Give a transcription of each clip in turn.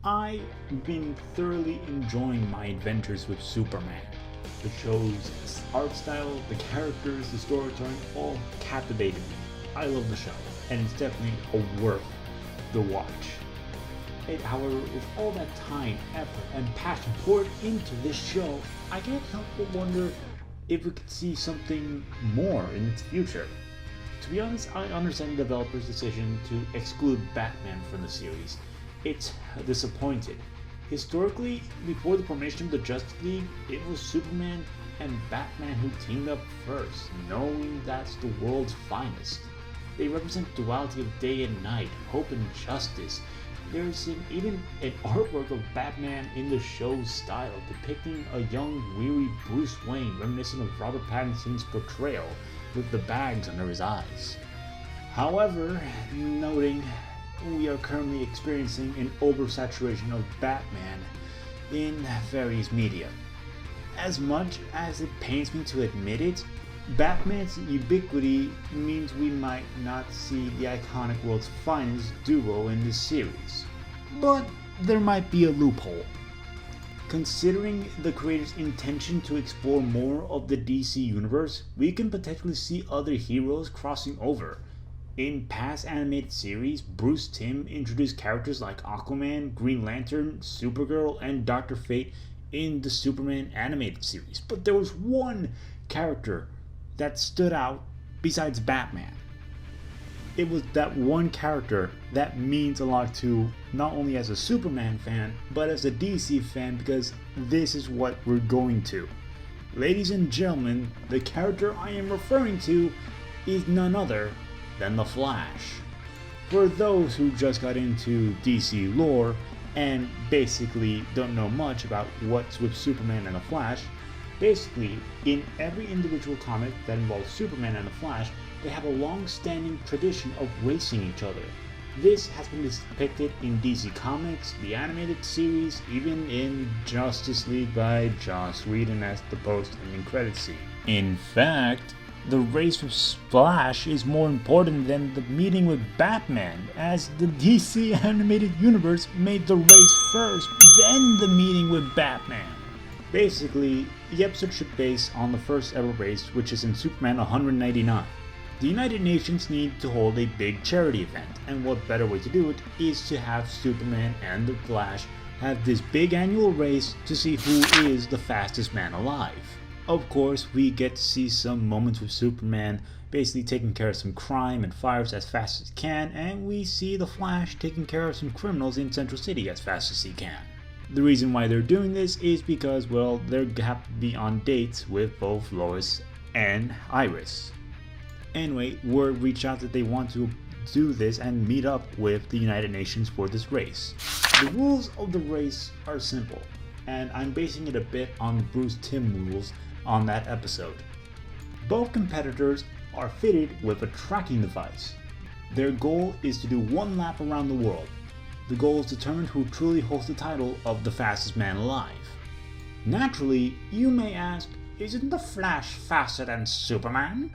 I've been thoroughly enjoying my adventures with Superman. The show's art style, the characters, the storytelling all captivated me. I love the show, and it's definitely worth the watch. However, with all that time, effort, and passion poured into this show, I can't help but wonder if we could see something more in its future. To be honest, I understand the developers' decision to exclude Batman from the series. It's disappointed. Historically, before the formation of the Justice League, it was Superman and Batman who teamed up first, knowing that's the world's finest. They represent the duality of day and night, hope and justice. There's even an artwork of Batman in the show's style, depicting a young, weary Bruce Wayne reminiscent of Robert Pattinson's portrayal, with the bags under his eyes. However, noting we are currently experiencing an oversaturation of Batman in various media. As much as it pains me to admit it, Batman's ubiquity means we might not see the iconic world's finest duo in this series. But there might be a loophole. Considering the creator's intention to explore more of the DC universe, we can potentially see other heroes crossing over. In past animated series, Bruce Timm introduced characters like Aquaman, Green Lantern, Supergirl, and Dr. Fate in the Superman animated series. But there was one character that stood out besides Batman. It was that one character that means a lot to not only as a Superman fan, but as a DC fan, because this is what we're going to. Ladies and gentlemen, the character I am referring to is none other than the Flash. For those who just got into DC lore and basically don't know much about what's with Superman and the Flash, basically, in every individual comic that involves Superman and the Flash, they have a long-standing tradition of racing each other. This has been depicted in DC Comics, the animated series, even in Justice League by Joss Whedon as the post-ending credits scene. In fact, the race with Flash is more important than the meeting with Batman, as the DC animated universe made the race first, then the meeting with Batman. Basically, the episode should base on the first ever race, which is in Superman 199. The United Nations need to hold a big charity event, and what better way to do it is to have Superman and the Flash have this big annual race to see who is the fastest man alive. Of course, we get to see some moments with Superman basically taking care of some crime and fires as fast as he can, and we see the Flash taking care of some criminals in Central City as fast as he can. The reason why they're doing this is because, well, they have to be on dates with both Lois and Iris. Anyway, word reached out that they want to do this and meet up with the United Nations for this race. The rules of the race are simple, and I'm basing it a bit on Bruce Timm rules on that episode. Both competitors are fitted with a tracking device. Their goal is to do one lap around the world. The goal is to determine who truly holds the title of the fastest man alive. Naturally, you may ask, isn't the Flash faster than Superman?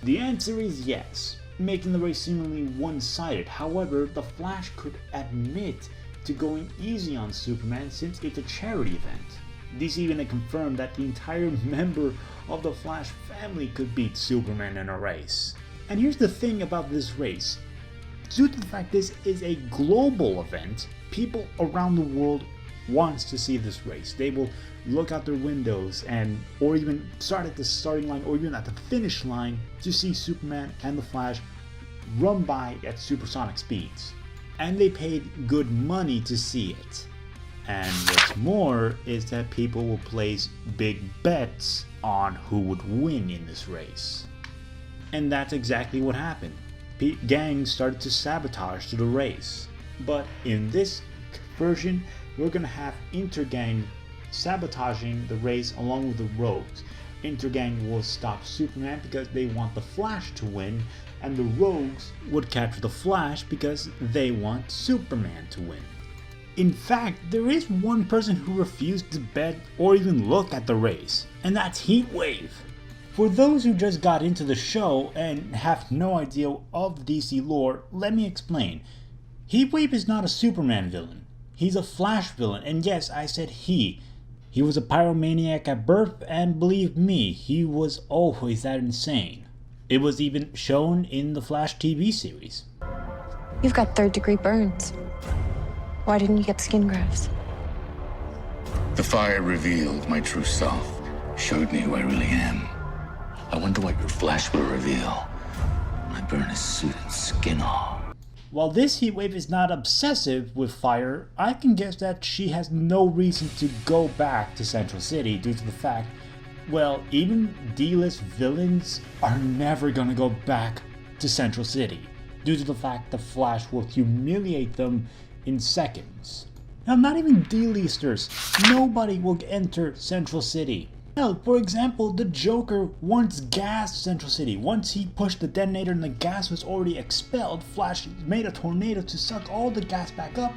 The answer is yes, making the race seemingly one-sided. However, the Flash could admit to going easy on Superman since it's a charity event. DC even confirmed that the entire member of the Flash family could beat Superman in a race. And here's the thing about this race. Due to the fact this is a global event, people around the world wants to see this race. They will look out their windows or even start at the starting line or even at the finish line to see Superman and the Flash run by at supersonic speeds. And they paid good money to see it. And what's more is that people will place big bets on who would win in this race. And that's exactly what happened. Gangs started to sabotage to the race. But in this version, we're gonna have Intergang sabotaging the race along with the Rogues. Intergang will stop Superman because they want the Flash to win, and the Rogues would capture the Flash because they want Superman to win. In fact, there is one person who refused to bet or even look at the race, and that's Heatwave. For those who just got into the show and have no idea of DC lore, let me explain. Heatwave is not a Superman villain. He's a Flash villain, and yes, I said he. He was a pyromaniac at birth, and believe me, he was always that insane. It was even shown in the Flash TV series. You've got third-degree burns. Why didn't you get skin grafts? The fire revealed my true self, showed me who I really am. I wonder what your Flash will reveal when I burn his suit and skin off. While this heatwave is not obsessive with fire, I can guess that she has no reason to go back to Central City due to the fact, well, even D-list villains are never gonna go back to Central City due to the fact the Flash will humiliate them in seconds. Now, not even D-listers, nobody will enter Central City. Hell, for example, the Joker once gassed Central City. Once he pushed the detonator and the gas was already expelled, Flash made a tornado to suck all the gas back up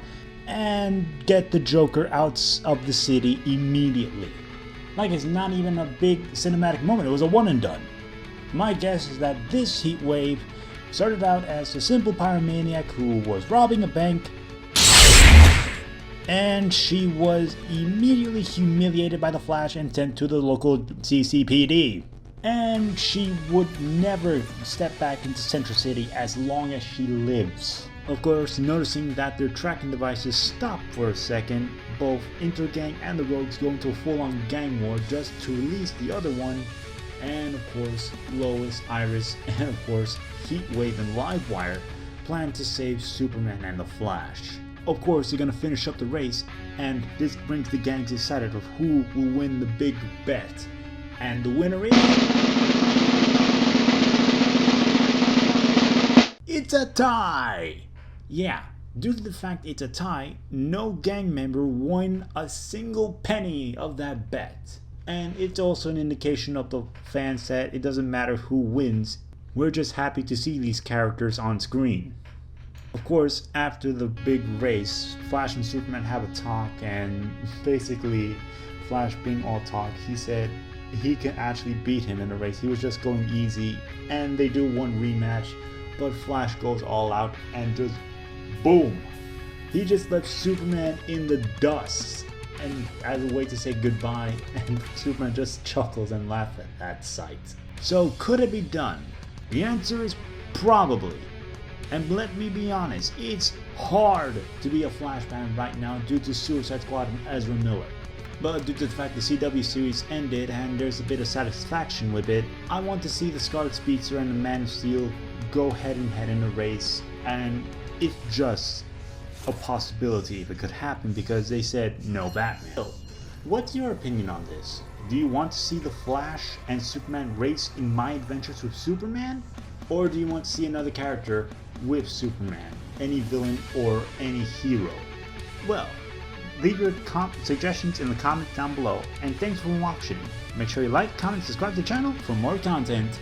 and get the Joker out of the city immediately. Like, it's not even a big cinematic moment, it was a one and done. My guess is that this heat wave started out as a simple pyromaniac who was robbing a bank, and she was immediately humiliated by the Flash and sent to the local CCPD. And she would never step back into Central City as long as she lives. Of course, noticing that their tracking devices stopped for a second, both Intergang and the Rogues go into a full-on gang war just to release the other one. And of course, Lois, Iris, and of course, Heatwave and Livewire plan to save Superman and the Flash. Of course, they're gonna finish up the race, and this brings the gangs excited of who will win the big bet. And the winner is... It's a tie! Yeah, due to the fact it's a tie, no gang member won a single penny of that bet. And it's also an indication of the fans that it doesn't matter who wins, we're just happy to see these characters on screen. Of course, after the big race, Flash and Superman have a talk, and basically, Flash being all talk, he said he can actually beat him in the race. He was just going easy, and they do one rematch, but Flash goes all out and just boom! He just left Superman in the dust, and as a way to say goodbye, and Superman just chuckles and laughs at that sight. So, could it be done? The answer is probably. And let me be honest, it's hard to be a Flash fan right now due to Suicide Squad and Ezra Miller. But due to the fact the CW series ended and there's a bit of satisfaction with it, I want to see the Scarlet Speedster and the Man of Steel go head and head in a race, and it's just a possibility if it could happen because they said no Batman. So, what's your opinion on this? Do you want to see the Flash and Superman race in My Adventures with Superman? Or do you want to see another character with Superman, any villain or any hero? Well, leave your suggestions in the comments down below, and thanks for watching. Make sure you like, comment, subscribe to the channel for more content.